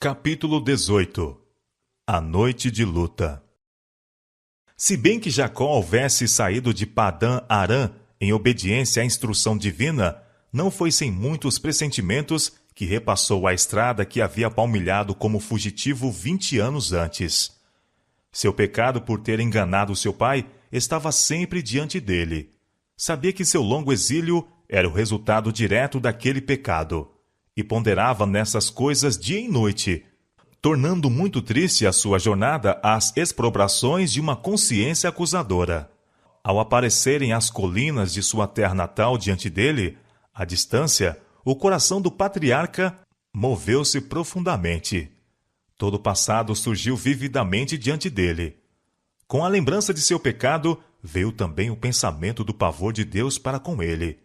Capítulo 18. A noite de luta. Se bem que Jacó houvesse saído de Padã-Arã em obediência à instrução divina, não foi sem muitos pressentimentos que repassou a estrada que havia palmilhado como fugitivo 20 anos antes. Seu pecado por ter enganado seu pai estava sempre diante dele. Sabia que seu longo exílio era o resultado direto daquele pecado, e ponderava nessas coisas dia e noite, tornando muito triste a sua jornada às exprobrações de uma consciência acusadora. Ao aparecerem as colinas de sua terra natal diante dele, à distância, o coração do patriarca moveu-se profundamente. Todo o passado surgiu vividamente diante dele. Com a lembrança de seu pecado, veio também o pensamento do pavor de Deus para com ele,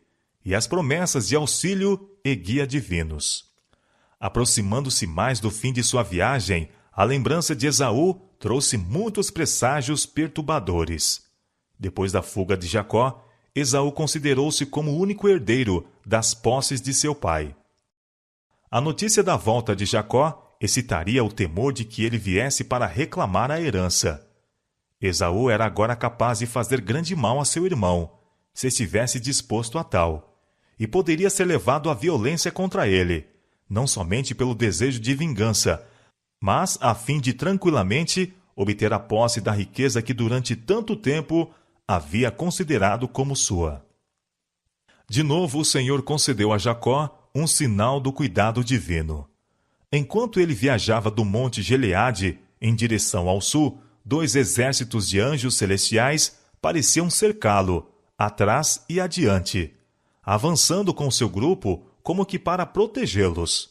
e as promessas de auxílio e guia divinos. Aproximando-se mais do fim de sua viagem, a lembrança de Esaú trouxe muitos presságios perturbadores. Depois da fuga de Jacó, Esaú considerou-se como o único herdeiro das posses de seu pai. A notícia da volta de Jacó excitaria o temor de que ele viesse para reclamar a herança. Esaú era agora capaz de fazer grande mal a seu irmão, se estivesse disposto a tal, e poderia ser levado à violência contra ele, não somente pelo desejo de vingança, mas a fim de tranquilamente obter a posse da riqueza que durante tanto tempo havia considerado como sua. De novo o Senhor concedeu a Jacó um sinal do cuidado divino. Enquanto ele viajava do monte Gileade em direção ao sul, 2 exércitos de anjos celestiais pareciam cercá-lo, atrás e adiante, avançando com seu grupo como que para protegê-los.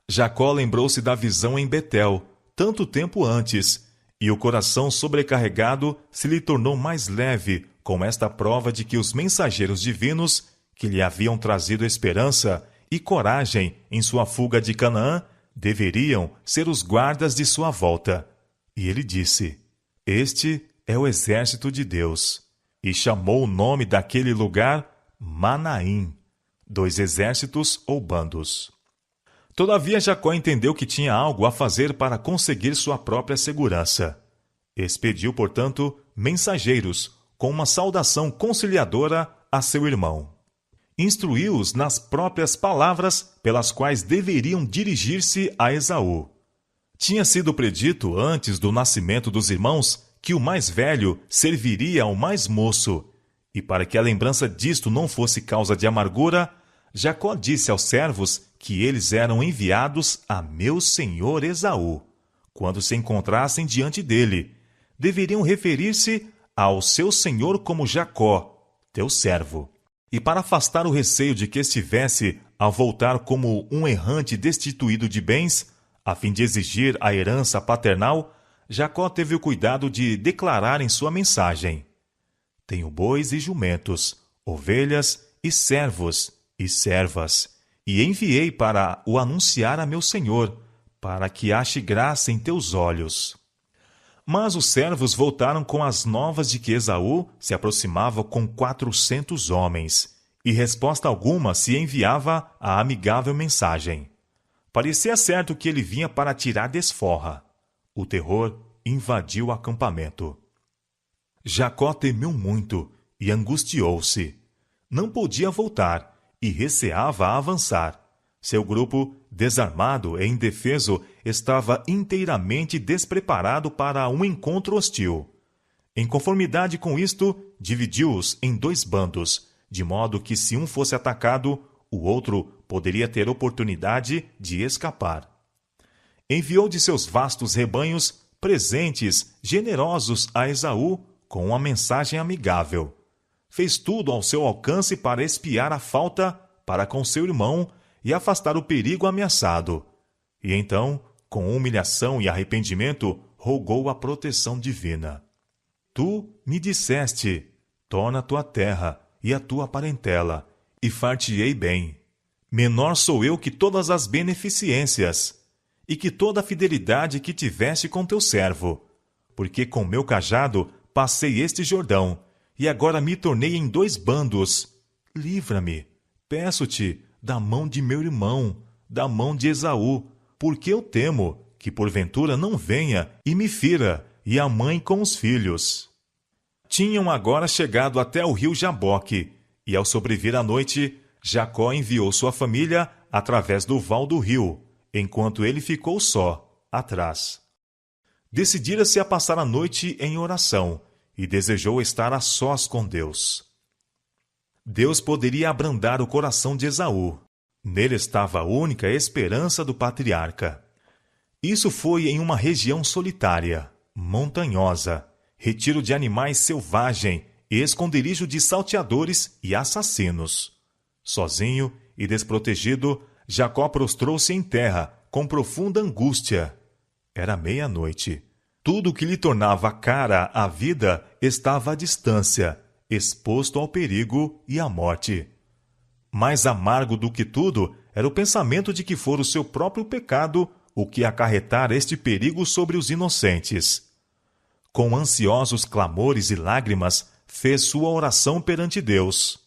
Jacó lembrou-se da visão em Betel, tanto tempo antes, e o coração sobrecarregado se lhe tornou mais leve com esta prova de que os mensageiros divinos, que lhe haviam trazido esperança e coragem em sua fuga de Canaã, deveriam ser os guardas de sua volta. E ele disse: Este é o exército de Deus. E chamou o nome daquele lugar Manaim, 2 exércitos ou bandos. Todavia Jacó entendeu que tinha algo a fazer para conseguir sua própria segurança. Expediu, portanto, mensageiros com uma saudação conciliadora a seu irmão. Instruiu-os nas próprias palavras pelas quais deveriam dirigir-se a Esaú. Tinha sido predito antes do nascimento dos irmãos que o mais velho serviria ao mais moço, e para que a lembrança disto não fosse causa de amargura, Jacó disse aos servos que eles eram enviados a meu senhor Esaú. Quando se encontrassem diante dele, deveriam referir-se ao seu senhor como Jacó, teu servo. E para afastar o receio de que estivesse a voltar como um errante destituído de bens, a fim de exigir a herança paternal, Jacó teve o cuidado de declarar em sua mensagem: Tenho bois e jumentos, ovelhas e servos e servas, e enviei para o anunciar a meu senhor, para que ache graça em teus olhos. Mas os servos voltaram com as novas de que Esaú se aproximava com 400 homens, e resposta alguma se enviava à amigável mensagem. Parecia certo que ele vinha para tirar desforra. O terror invadiu o acampamento. Jacó temeu muito e angustiou-se. Não podia voltar e receava avançar. Seu grupo, desarmado e indefeso, estava inteiramente despreparado para um encontro hostil. Em conformidade com isto, dividiu-os em 2 bandos, de modo que se um fosse atacado, o outro poderia ter oportunidade de escapar. Enviou de seus vastos rebanhos presentes generosos a Esaú com uma mensagem amigável. Fez tudo ao seu alcance para expiar a falta para com seu irmão e afastar o perigo ameaçado. E então, com humilhação e arrependimento, rogou a proteção divina. Tu me disseste: torna a tua terra e a tua parentela, e far-te-ei bem. Menor sou eu que todas as beneficências, e que toda a fidelidade que tiveste com teu servo, porque com meu cajado passei este Jordão, e agora me tornei em 2 bandos. Livra-me, peço-te, da mão de meu irmão, da mão de Esaú, porque eu temo que porventura não venha e me fira, e a mãe com os filhos. Tinham agora chegado até o rio Jaboque, e ao sobrevir a noite, Jacó enviou sua família através do val do rio, enquanto ele ficou só, atrás. Decidira-se a passar a noite em oração, e desejou estar a sós com Deus. Deus poderia abrandar o coração de Esaú. Nele estava a única esperança do patriarca. Isso foi em uma região solitária, montanhosa, retiro de animais selvagem e esconderijo de salteadores e assassinos. Sozinho e desprotegido, Jacó prostrou-se em terra, com profunda angústia. Era meia-noite. Tudo o que lhe tornava cara a vida estava à distância, exposto ao perigo e à morte. Mais amargo do que tudo era o pensamento de que fora o seu próprio pecado o que acarretara este perigo sobre os inocentes. Com ansiosos clamores e lágrimas, fez sua oração perante Deus.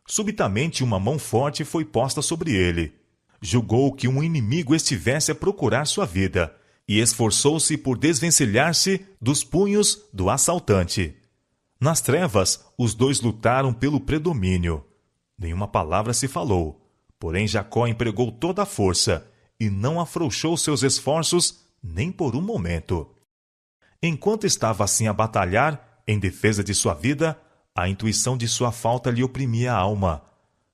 Subitamente uma mão forte foi posta sobre ele. Julgou que um inimigo estivesse a procurar sua vida, e esforçou-se por desvencilhar-se dos punhos do assaltante. Nas trevas, os dois lutaram pelo predomínio. Nenhuma palavra se falou, porém Jacó empregou toda a força, e não afrouxou seus esforços nem por um momento. Enquanto estava assim a batalhar, em defesa de sua vida, a intuição de sua falta lhe oprimia a alma.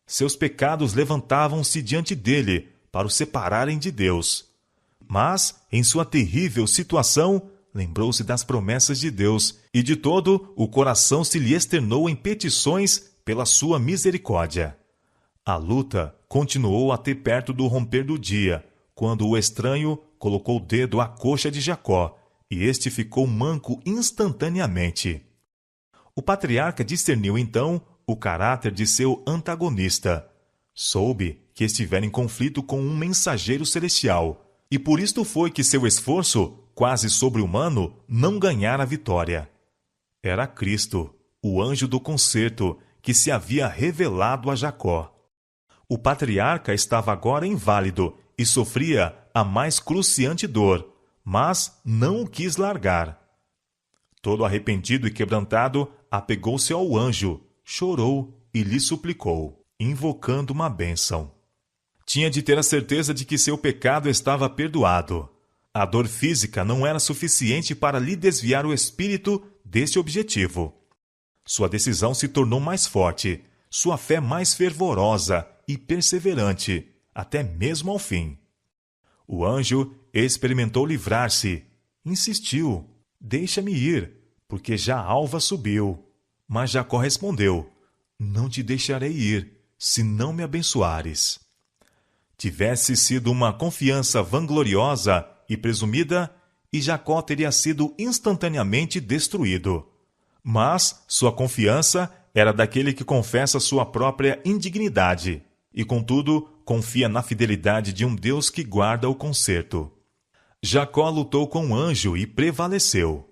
Seus pecados levantavam-se diante dele para o separarem de Deus. Mas, em sua terrível situação, lembrou-se das promessas de Deus, e de todo o coração se lhe externou em petições pela sua misericórdia. A luta continuou até perto do romper do dia, quando o estranho colocou o dedo à coxa de Jacó, e este ficou manco instantaneamente. O patriarca discerniu então o caráter de seu antagonista. Soube que estivera em conflito com um mensageiro celestial, e por isto foi que seu esforço, quase sobre-humano, não ganhara a vitória. Era Cristo, o anjo do concerto, que se havia revelado a Jacó. O patriarca estava agora inválido e sofria a mais cruciante dor, mas não o quis largar. Todo arrependido e quebrantado, apegou-se ao anjo, chorou e lhe suplicou, invocando uma bênção. Tinha de ter a certeza de que seu pecado estava perdoado. A dor física não era suficiente para lhe desviar o espírito desse objetivo. Sua decisão se tornou mais forte, sua fé mais fervorosa e perseverante, até mesmo ao fim. O anjo experimentou livrar-se. Insistiu, deixa-me ir, porque já a alva subiu. Mas Jacó respondeu, não te deixarei ir, se não me abençoares. Tivesse sido uma confiança vangloriosa e presumida, e Jacó teria sido instantaneamente destruído. Mas sua confiança era daquele que confessa sua própria indignidade, e contudo confia na fidelidade de um Deus que guarda o concerto. Jacó lutou com o anjo e prevaleceu.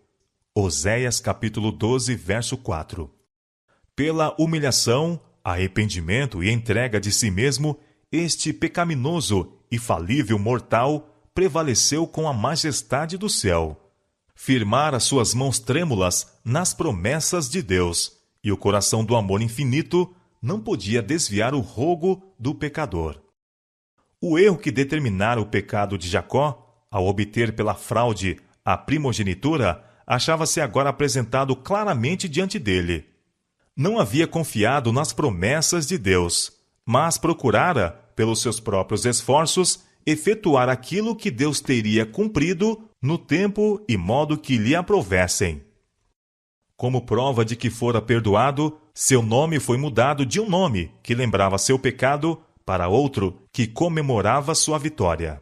Oséias capítulo 12, verso 4. Pela humilhação, arrependimento e entrega de si mesmo, este pecaminoso e falível mortal prevaleceu com a majestade do céu. Firmara suas mãos trêmulas nas promessas de Deus, e o coração do amor infinito não podia desviar o rogo do pecador. O erro que determinara o pecado de Jacó, ao obter pela fraude a primogenitura, achava-se agora apresentado claramente diante dele. Não havia confiado nas promessas de Deus, mas procurara, pelos seus próprios esforços, efetuar aquilo que Deus teria cumprido no tempo e modo que lhe aprovessem. Como prova de que fora perdoado, seu nome foi mudado de um nome que lembrava seu pecado para outro que comemorava sua vitória.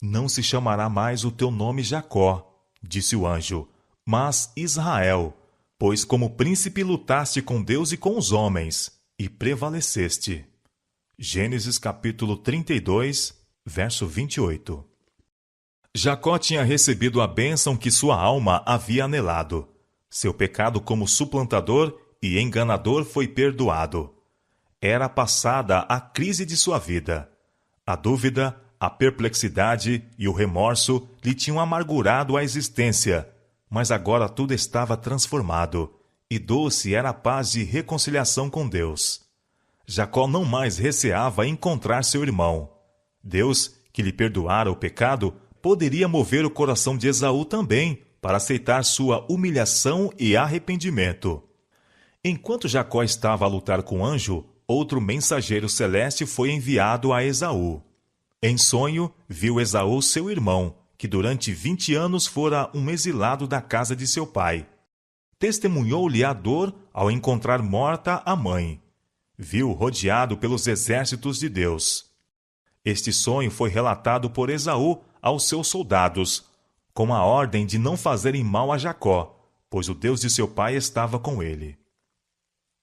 Não se chamará mais o teu nome Jacó, disse o anjo, mas Israel, pois como príncipe lutaste com Deus e com os homens, e prevaleceste. Gênesis capítulo 32, verso 28. Jacó tinha recebido a bênção que sua alma havia anelado. Seu pecado como suplantador e enganador foi perdoado. Era passada a crise de sua vida. A dúvida, a perplexidade e o remorso lhe tinham amargurado a existência, mas agora tudo estava transformado, e doce era a paz de reconciliação com Deus. Jacó não mais receava encontrar seu irmão. Deus, que lhe perdoara o pecado, poderia mover o coração de Esaú também para aceitar sua humilhação e arrependimento. Enquanto Jacó estava a lutar com o anjo, outro mensageiro celeste foi enviado a Esaú. Em sonho, viu Esaú seu irmão, que durante 20 anos fora um exilado da casa de seu pai. Testemunhou-lhe a dor ao encontrar morta a mãe. Viu rodeado pelos exércitos de Deus. Este sonho foi relatado por Esaú aos seus soldados, com a ordem de não fazerem mal a Jacó, pois o Deus de seu pai estava com ele.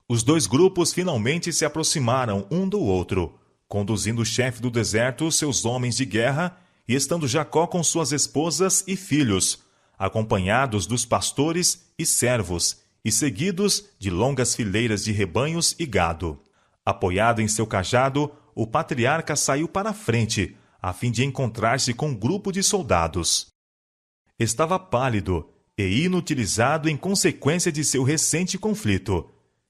Os dois grupos finalmente se aproximaram um do outro, conduzindo o chefe do deserto seus homens de guerra e estando Jacó com suas esposas e filhos, acompanhados dos pastores e servos, e seguidos de longas fileiras de rebanhos e gado. Apoiado em seu cajado, o patriarca saiu para a frente, a fim de encontrar-se com um grupo de soldados. Estava pálido e inutilizado em consequência de seu recente conflito,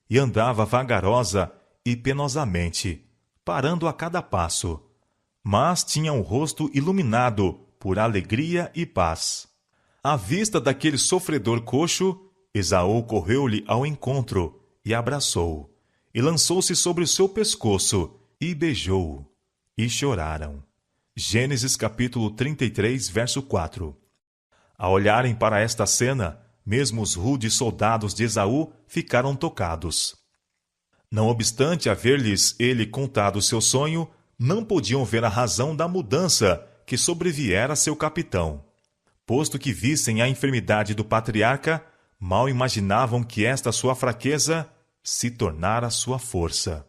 e andava vagarosa e penosamente, parando a cada passo. Mas tinha o rosto iluminado por alegria e paz. À vista daquele sofredor coxo, Esaú correu-lhe ao encontro e abraçou-o, e lançou-se sobre o seu pescoço e beijou-o, e choraram. Gênesis capítulo 33, verso 4. Ao olharem para esta cena, mesmo os rudes soldados de Esaú ficaram tocados. Não obstante haver-lhes ele contado seu sonho, não podiam ver a razão da mudança que sobreviera a seu capitão. Posto que vissem a enfermidade do patriarca, mal imaginavam que esta sua fraqueza se tornara sua força.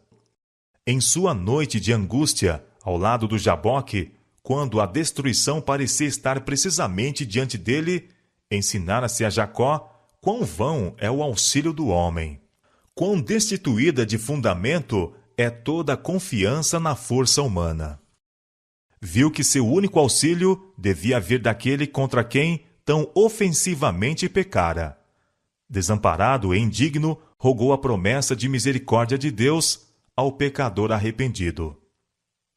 Em sua noite de angústia, ao lado do Jaboque, quando a destruição parecia estar precisamente diante dele, ensinara-se a Jacó quão vão é o auxílio do homem. Quão destituída de fundamento é toda a confiança na força humana. Viu que seu único auxílio devia vir daquele contra quem tão ofensivamente pecara. Desamparado e indigno, rogou a promessa de misericórdia de Deus ao pecador arrependido.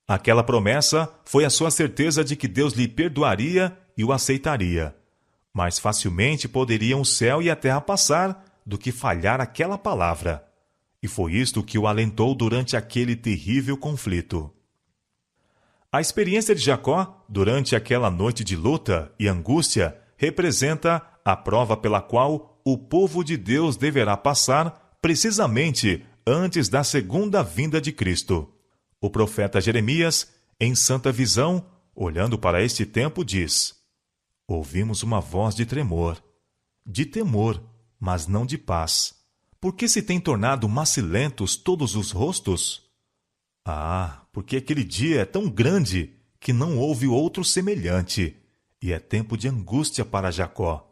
Aquela promessa foi a sua certeza de que Deus lhe perdoaria e o aceitaria. Mais facilmente poderiam o céu e a terra passar do que falhar aquela palavra. E foi isto que o alentou durante aquele terrível conflito. A experiência de Jacó, durante aquela noite de luta e angústia, representa a prova pela qual o povo de Deus deverá passar precisamente antes da segunda vinda de Cristo. O profeta Jeremias, em santa visão, olhando para este tempo, diz: Ouvimos uma voz de tremor, de temor, mas não de paz. Por que se têm tornado macilentos todos os rostos? Ah, porque aquele dia é tão grande que não houve outro semelhante, e é tempo de angústia para Jacó.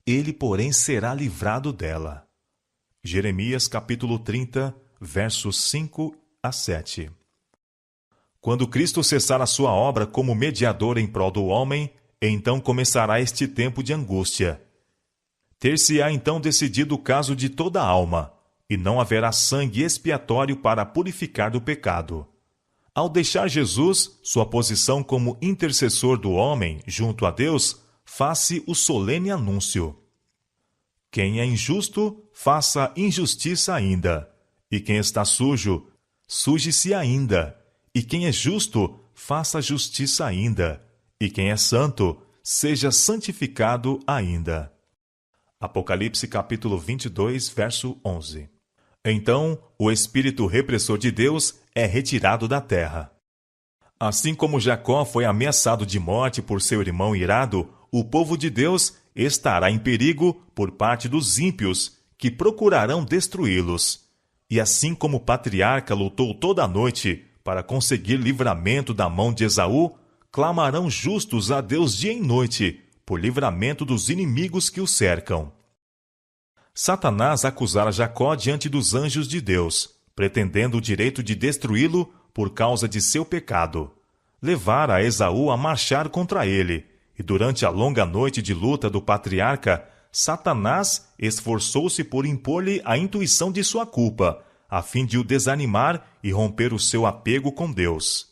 Ele, porém, será livrado dela. Jeremias capítulo 30, versos 5 a 7. Quando Cristo cessar a sua obra como mediador em prol do homem, então começará este tempo de angústia. Ter-se-á então decidido o caso de toda a alma, e não haverá sangue expiatório para purificar do pecado. Ao deixar Jesus, sua posição como intercessor do homem junto a Deus, faz-se o solene anúncio: quem é injusto, faça injustiça ainda, e quem está sujo, suje-se ainda, e quem é justo, faça justiça ainda, e quem é santo, seja santificado ainda. Apocalipse capítulo 22, verso 11. Então, o espírito repressor de Deus é retirado da terra. Assim como Jacó foi ameaçado de morte por seu irmão irado, o povo de Deus estará em perigo por parte dos ímpios, que procurarão destruí-los. E assim como o patriarca lutou toda a noite para conseguir livramento da mão de Esaú, clamarão justos a Deus dia e noite, por livramento dos inimigos que o cercam. Satanás acusara Jacó diante dos anjos de Deus, pretendendo o direito de destruí-lo por causa de seu pecado. levara Esaú a marchar contra ele, e durante a longa noite de luta do patriarca, Satanás esforçou-se por impor-lhe a intuição de sua culpa, a fim de o desanimar e romper o seu apego com Deus.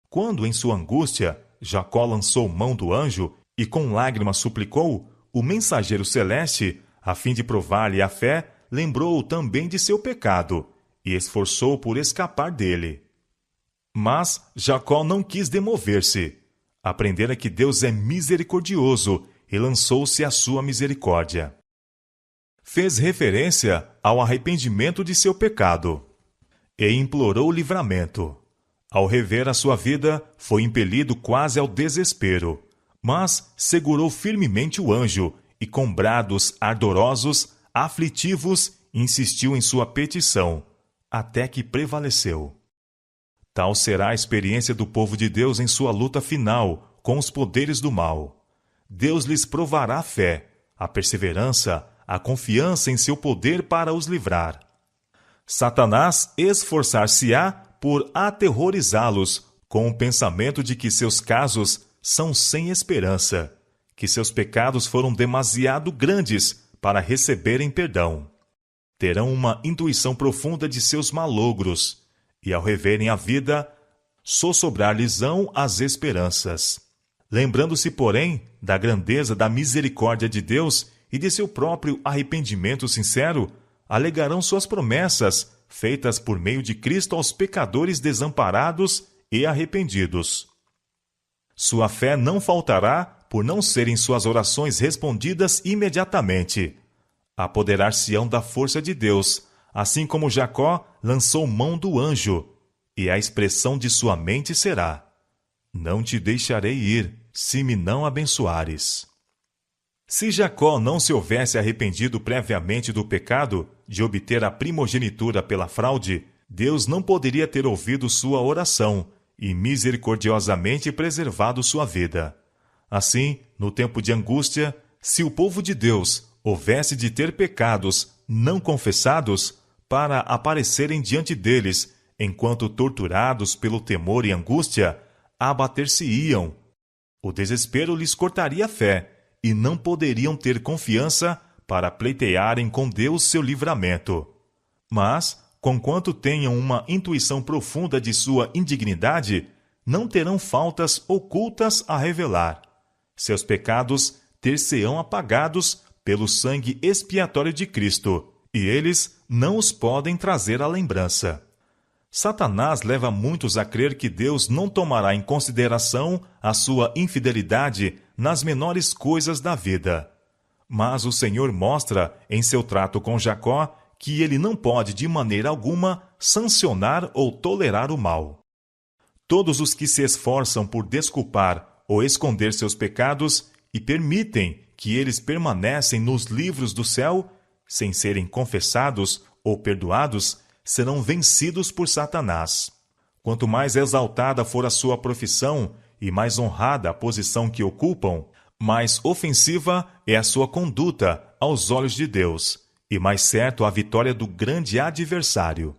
Quando, em sua angústia, Jacó lançou mão do anjo e com lágrimas suplicou, o mensageiro celeste, a fim de provar-lhe a fé, lembrou-o também de seu pecado e esforçou por escapar dele. Mas Jacó não quis demover-se. Aprendera que Deus é misericordioso e lançou-se à sua misericórdia. Fez referência ao arrependimento de seu pecado e implorou livramento. Ao rever a sua vida, foi impelido quase ao desespero, mas segurou firmemente o anjo e, com brados ardorosos, aflitivos, insistiu em sua petição, até que prevaleceu. Tal será a experiência do povo de Deus em sua luta final com os poderes do mal. Deus lhes provará a fé, a perseverança, a confiança em seu poder para os livrar. Satanás esforçar-se-á por aterrorizá-los com o pensamento de que seus casos são sem esperança, que seus pecados foram demasiado grandes para receberem perdão. Terão uma intuição profunda de seus malogros, e ao reverem a vida, sossobrar-lhes-ão as esperanças. Lembrando-se, porém, da grandeza da misericórdia de Deus e de seu próprio arrependimento sincero, alegarão suas promessas, feitas por meio de Cristo aos pecadores desamparados e arrependidos. Sua fé não faltará por não serem suas orações respondidas imediatamente. Apoderar-se-ão da força de Deus, assim como Jacó lançou mão do anjo, e a expressão de sua mente será: não te deixarei ir, se me não abençoares. Se Jacó não se houvesse arrependido previamente do pecado de obter a primogenitura pela fraude, Deus não poderia ter ouvido sua oração e misericordiosamente preservado sua vida. Assim, no tempo de angústia, se o povo de Deus houvesse de ter pecados não confessados para aparecerem diante deles, enquanto torturados pelo temor e angústia, abater-se-iam. O desespero lhes cortaria a fé, e não poderiam ter confiança para pleitearem com Deus seu livramento. Mas, conquanto tenham uma intuição profunda de sua indignidade, não terão faltas ocultas a revelar. Seus pecados ter-se-ão apagados pelo sangue expiatório de Cristo, e eles não os podem trazer à lembrança. Satanás leva muitos a crer que Deus não tomará em consideração a sua infidelidade nas menores coisas da vida. Mas o Senhor mostra, em seu trato com Jacó, que ele não pode de maneira alguma sancionar ou tolerar o mal. Todos os que se esforçam por desculpar ou esconder seus pecados e permitem que eles permanecem nos livros do céu, sem serem confessados ou perdoados, serão vencidos por Satanás. Quanto mais exaltada for a sua profissão e mais honrada a posição que ocupam, mais ofensiva é a sua conduta aos olhos de Deus, e mais certo a vitória do grande adversário.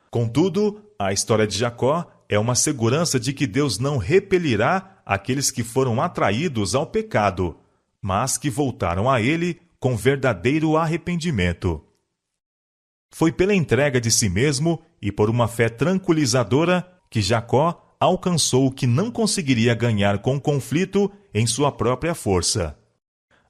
Contudo, a história de Jacó é uma segurança de que Deus não repelirá aqueles que foram atraídos ao pecado, mas que voltaram a ele com verdadeiro arrependimento. Foi pela entrega de si mesmo e por uma fé tranquilizadora que Jacó alcançou o que não conseguiria ganhar com conflito em sua própria força.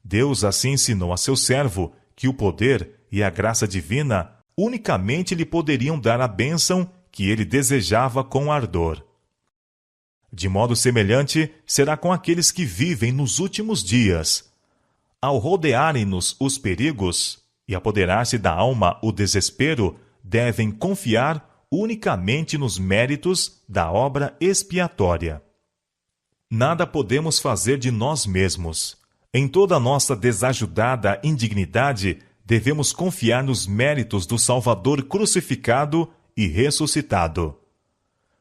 Deus assim ensinou a seu servo que o poder e a graça divina unicamente lhe poderiam dar a bênção que ele desejava com ardor. De modo semelhante, será com aqueles que vivem nos últimos dias. Ao rodearem-nos os perigos e apoderar-se da alma o desespero, devem confiar unicamente nos méritos da obra expiatória. Nada podemos fazer de nós mesmos. Em toda a nossa desajudada indignidade, devemos confiar nos méritos do Salvador crucificado e ressuscitado.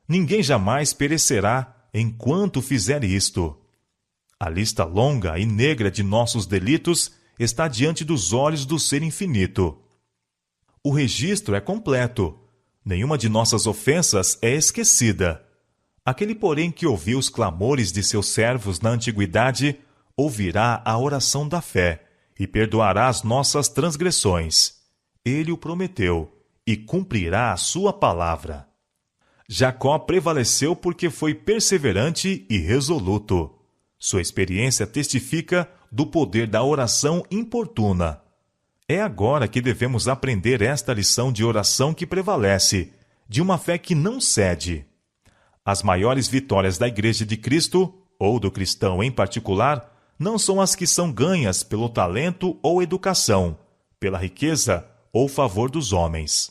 Ninguém jamais perecerá enquanto fizer isto. A lista longa e negra de nossos delitos está diante dos olhos do Ser Infinito. O registro é completo. Nenhuma de nossas ofensas é esquecida. Aquele, porém, que ouviu os clamores de seus servos na antiguidade, ouvirá a oração da fé e perdoará as nossas transgressões. Ele o prometeu e cumprirá a sua palavra. Jacó prevaleceu porque foi perseverante e resoluto. Sua experiência testifica do poder da oração importuna. É agora que devemos aprender esta lição de oração que prevalece, de uma fé que não cede. As maiores vitórias da Igreja de Cristo, ou do cristão em particular, não são as que são ganhas pelo talento ou educação, pela riqueza ou favor dos homens.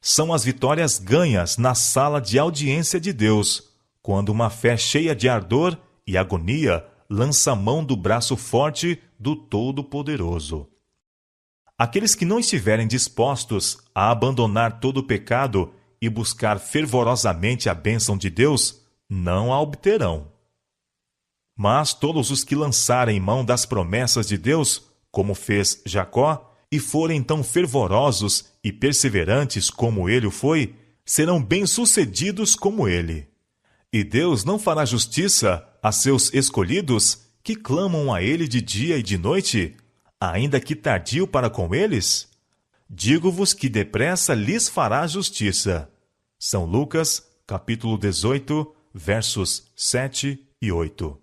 São as vitórias ganhas na sala de audiência de Deus, quando uma fé cheia de ardor e agonia lança mão do braço forte do Todo-Poderoso. Aqueles que não estiverem dispostos a abandonar todo o pecado e buscar fervorosamente a bênção de Deus, não a obterão. Mas todos os que lançarem mão das promessas de Deus, como fez Jacó, e forem tão fervorosos e perseverantes como ele o foi, serão bem-sucedidos como ele. E Deus não fará justiça a seus escolhidos que clamam a ele de dia e de noite, ainda que tardio para com eles? Digo-vos que depressa lhes fará justiça. São Lucas, capítulo 18, versos 7 e 8.